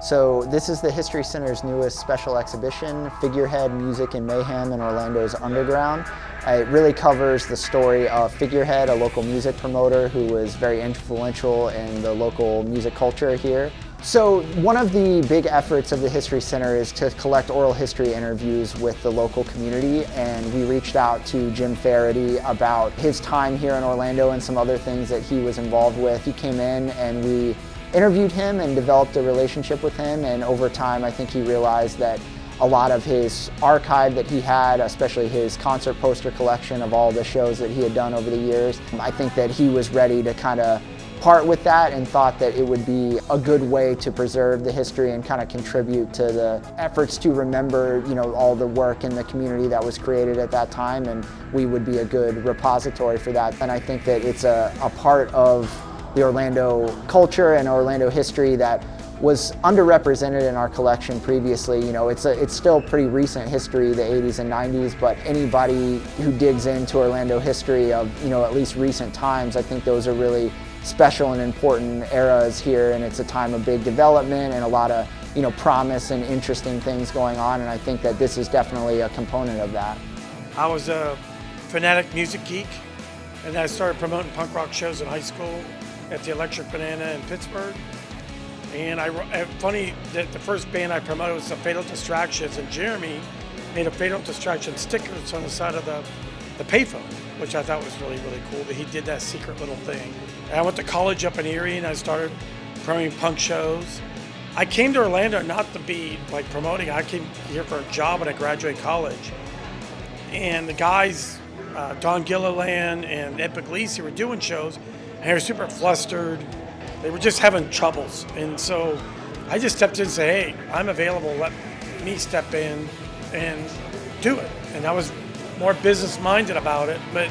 So this is the History Center's newest special exhibition, Figurehead, Music and Mayhem in Orlando's Underground. It really covers the story of Figurehead, a local music promoter who was very influential in the local music culture here. So one of the big efforts of the History Center is to collect oral history interviews with the local community, and we reached out to Jim Faraday about his time here in Orlando and some other things that he was involved with. He came in and we interviewed him and developed a relationship with him, and over time I think he realized that a lot of his archive that he had, especially his concert poster collection of all the shows that he had done over the years, I think that he was ready to kind of part with that and thought that it would be a good way to preserve the history and kind of contribute to the efforts to remember, all the work in the community that was created at that time, and we would be a good repository for that. And I think that it's a part of the Orlando culture and Orlando history that was underrepresented in our collection previously. It's still pretty recent history, the 80s and 90s, but anybody who digs into Orlando history of, at least recent times, I think those are really special and important eras here, and it's a time of big development and a lot of, promise and interesting things going on, and I think that this is definitely a component of that. I was a fanatic music geek, and I started promoting punk rock shows in high school at the Electric Banana in Pittsburgh. And funny that the first band I promoted was the Fatal Distractions, and Jeremy made a Fatal Distraction stickers on the side of the payphone, which I thought was really, really cool, that he did that secret little thing. And I went to college up in Erie and I started promoting punk shows. I came to Orlando not to be promoting, I came here for a job when I graduated college. And the guys, Don Gilliland and Ed Puglisi were doing shows, and they were super flustered. They were just having troubles. And so I just stepped in and said, hey, I'm available, let me step in and do it. And I was more business-minded about it, but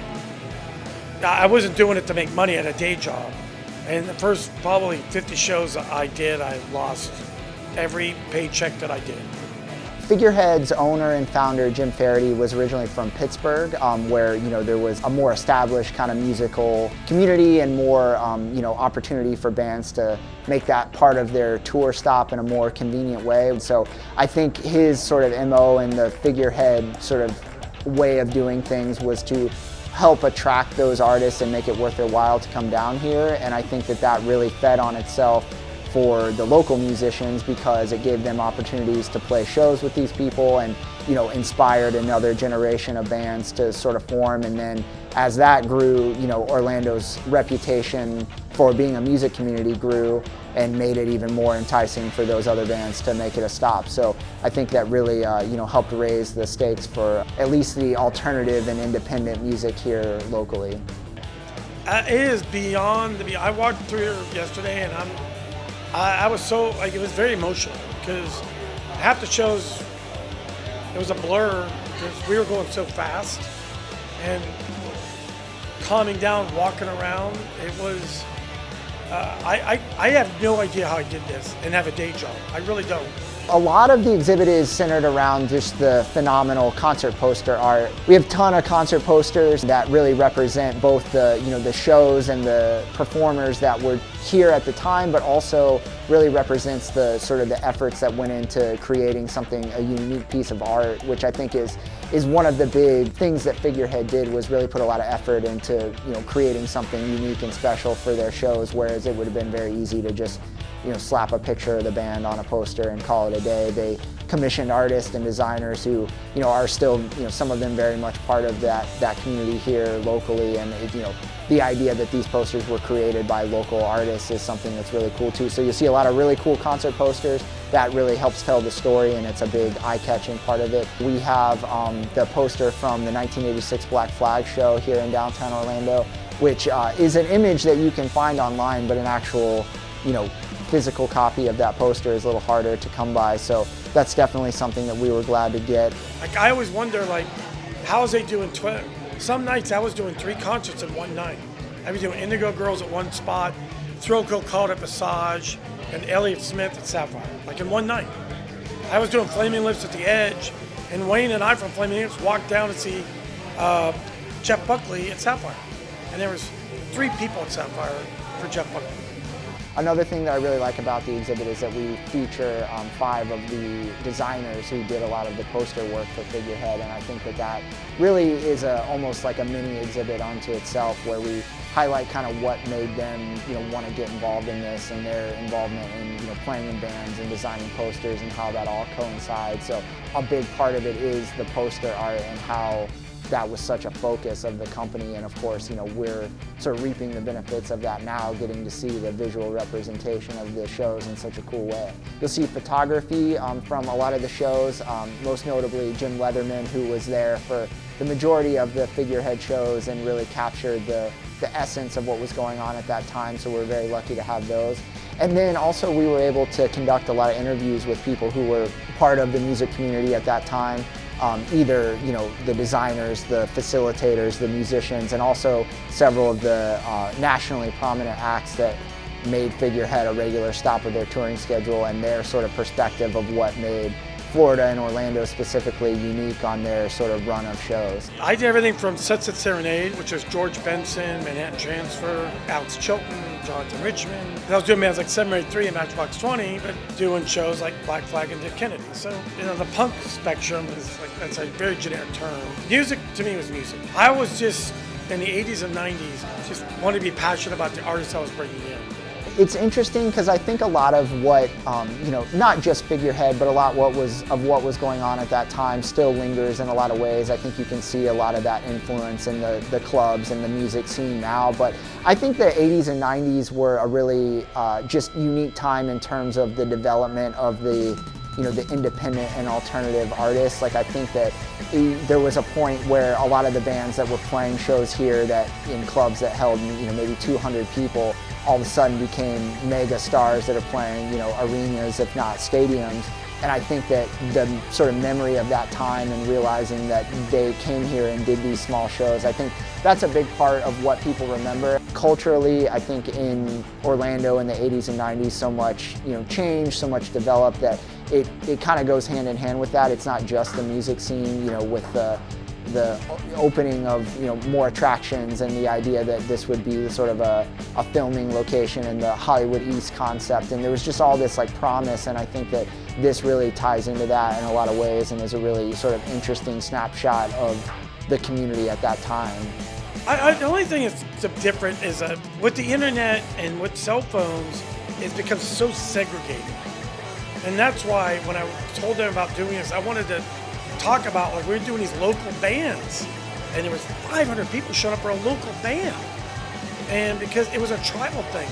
I wasn't doing it to make money at a day job. And the first probably 50 shows I did, I lost every paycheck that I did. Figurehead's owner and founder, Jim Faraday, was originally from Pittsburgh, where there was a more established kind of musical community and more opportunity for bands to make that part of their tour stop in a more convenient way. So I think his sort of MO and the Figurehead sort of way of doing things was to help attract those artists and make it worth their while to come down here, and I think that really fed on itself for the local musicians because it gave them opportunities to play shows with these people and inspired another generation of bands to sort of form. And then as that grew, Orlando's reputation for being a music community grew and made it even more enticing for those other bands to make it a stop. So I think that really helped raise the stakes for at least the alternative and independent music here locally. It is beyond I walked through here yesterday and I was so, it was very emotional because half the shows, it was a blur because we were going so fast, and calming down, walking around, it was, I have no idea how I did this and have a day job. I really don't. A lot of the exhibit is centered around just the phenomenal concert poster art. We have a ton of concert posters that really represent both the, the shows and the performers that were here at the time, but also really represents the sort of the efforts that went into creating something, a unique piece of art, which I think is one of the big things that Figurehead did, was really put a lot of effort into, creating something unique and special for their shows, whereas it would have been very easy to just slap a picture of the band on a poster and call it a day. They commissioned artists and designers who, are still, some of them very much part of that community here locally, and the idea that these posters were created by local artists is something that's really cool too. So you see a lot of really cool concert posters that really helps tell the story, and it's a big eye-catching part of it. We have the poster from the 1986 Black Flag show here in downtown Orlando, which is an image that you can find online, but an actual, physical copy of that poster is a little harder to come by. So that's definitely something that we were glad to get. I always wonder, how is they doing some nights I was doing 3 concerts in one night. I was doing Indigo Girls at one spot, Thrill Kill Called at Visage, and Elliott Smith at Sapphire, in one night. I was doing Flaming Lips at the Edge, and Wayne and I from Flaming Lips walked down to see Jeff Buckley at Sapphire. And there was 3 people at Sapphire for Jeff Buckley. Another thing that I really like about the exhibit is that we feature 5 of the designers who did a lot of the poster work for Figurehead, and I think that that really is almost like a mini exhibit unto itself, where we highlight kind of what made them, want to get involved in this, and their involvement in, playing in bands and designing posters, and how that all coincides. So a big part of it is the poster art and how that was such a focus of the company, and of course, we're sort of reaping the benefits of that now, getting to see the visual representation of the shows in such a cool way. You'll see photography from a lot of the shows, most notably Jim Leatherman, who was there for the majority of the Figurehead shows and really captured the essence of what was going on at that time, so we're very lucky to have those. And then also we were able to conduct a lot of interviews with people who were part of the music community at that time. Either the designers, the facilitators, the musicians, and also several of the nationally prominent acts that made Figurehead a regular stop of their touring schedule, and their sort of perspective of what made Florida and Orlando specifically unique on their sort of run of shows. I did everything from Sunset Serenade, which was George Benson, Manhattan Transfer, Alex Chilton, Jonathan Richman. I was doing bands like 783 and Matchbox 20, but doing shows like Black Flag and Dead Kennedy. So, the punk spectrum is that's a very generic term. Music to me was music. I was just, in the 80s and 90s, just wanted to be passionate about the artists I was bringing in. It's interesting because I think a lot of what, not just Figurehead, but a lot of what was going on at that time still lingers in a lot of ways. I think you can see a lot of that influence in the clubs and the music scene now. But I think the 80s and 90s were a really just unique time in terms of the development of the independent and alternative artists. Like, I think that there was a point where a lot of the bands that were playing shows here that in clubs that held maybe 200 people all of a sudden became mega stars that are playing arenas, if not stadiums. And I think that the sort of memory of that time and realizing that they came here and did these small shows, I think that's a big part of what people remember. Culturally, I think in Orlando in the 80s and 90s, so much changed, so much developed that it kind of goes hand in hand with that. It's not just the music scene, with the opening of more attractions and the idea that this would be sort of a filming location and the Hollywood East concept, and there was just all this promise, and I think that this really ties into that in a lot of ways and is a really sort of interesting snapshot of the community at that time. The only thing that's different is with the internet and with cell phones, it's become so segregated, and that's why when I told them about doing this, I wanted to talk about we were doing these local bands, and there was 500 people showing up for a local band, and because it was a tribal thing,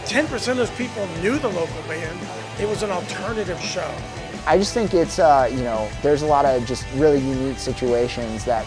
10% of those people knew the local band. It was an alternative show. I just think it's there's a lot of just really unique situations that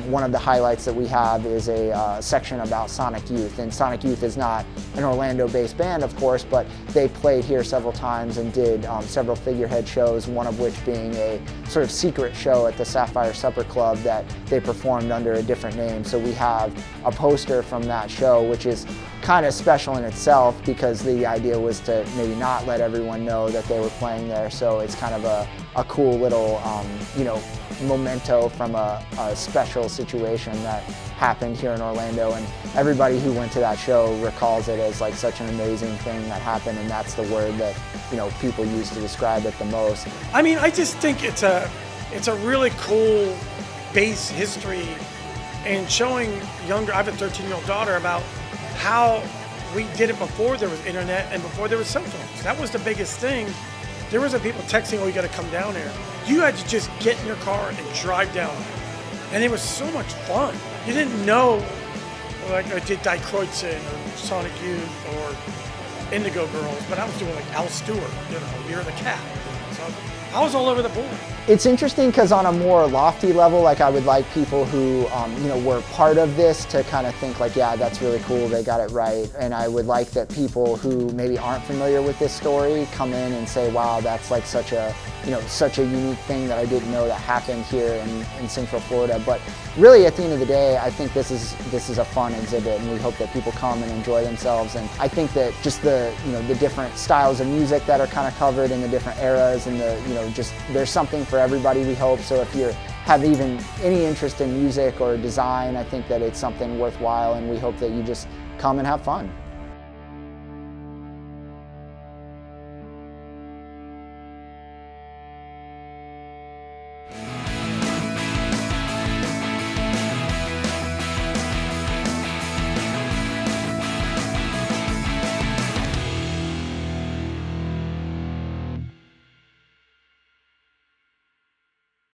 one of the highlights that we have is a section about Sonic Youth, and Sonic Youth is not an Orlando-based band, of course, but they played here several times and did several Figurehead shows, one of which being a sort of secret show at the Sapphire Supper Club that they performed under a different name. So we have a poster from that show, which is kind of special in itself because the idea was to maybe not let everyone know that they were playing there. So it's kind of a cool little, memento from a special situation that happened here in Orlando, and everybody who went to that show recalls it as such an amazing thing that happened, and that's the word that people use to describe it the most. I mean, I just think it's a really cool base history, and showing I have a 13-year-old daughter about how we did it before there was internet and before there was cell phones. That was the biggest thing. There wasn't people texting, "Oh, you got to come down here." You had to just get in your car and drive down there. And it was so much fun. You didn't know, I did Die Kreutzen or Sonic Youth or Indigo Girls, but I was doing Al Stewart, Year of the Cat. So I was all over the board. It's interesting because on a more lofty level, I would like people who, were part of this to kind of think yeah, that's really cool, they got it right. And I would like that people who maybe aren't familiar with this story come in and say, wow, that's such a unique thing that I didn't know that happened here in Central Florida. But really, at the end of the day, I think this is a fun exhibit, and we hope that people come and enjoy themselves. And I think that just the different styles of music that are kind of covered in the different eras, and just there's something for everybody, we hope. So if you have even any interest in music or design, I think that it's something worthwhile, and we hope that you just come and have fun.